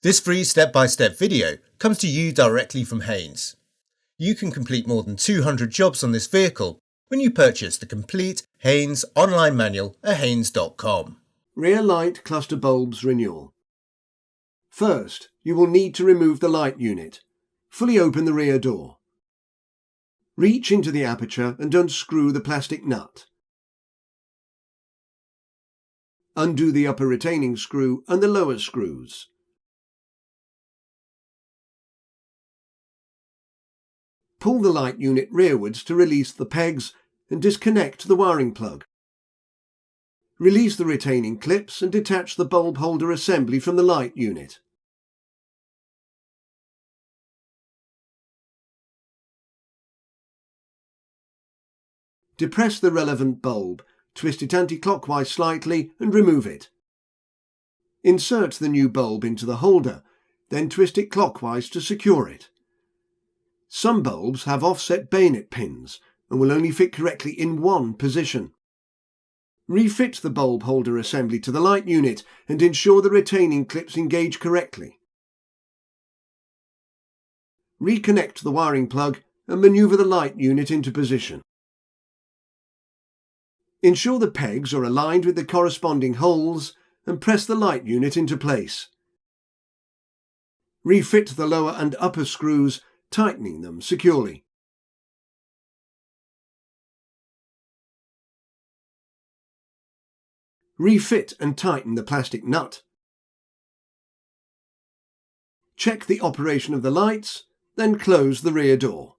This free step-by-step video comes to you directly from Haynes. You can complete more than 200 jobs on this vehicle when you purchase the complete Haynes online manual at haynes.com. Rear light cluster bulbs renewal. First, you will need to remove the light unit. Fully open the rear door. Reach into the aperture and unscrew the plastic nut. Undo the upper retaining screw and the lower screws. Pull the light unit rearwards to release the pegs and disconnect the wiring plug. Release the retaining clips and detach the bulb holder assembly from the light unit. Depress the relevant bulb, twist it anti-clockwise slightly and remove it. Insert the new bulb into the holder, then twist it clockwise to secure it. Some bulbs have offset bayonet pins and will only fit correctly in one position. Refit the bulb holder assembly to the light unit and ensure the retaining clips engage correctly. Reconnect the wiring plug and maneuver the light unit into position. Ensure the pegs are aligned with the corresponding holes and press the light unit into place. Refit the lower and upper screws, tightening them securely. Refit and tighten the plastic nut. Check the operation of the lights, then close the rear door.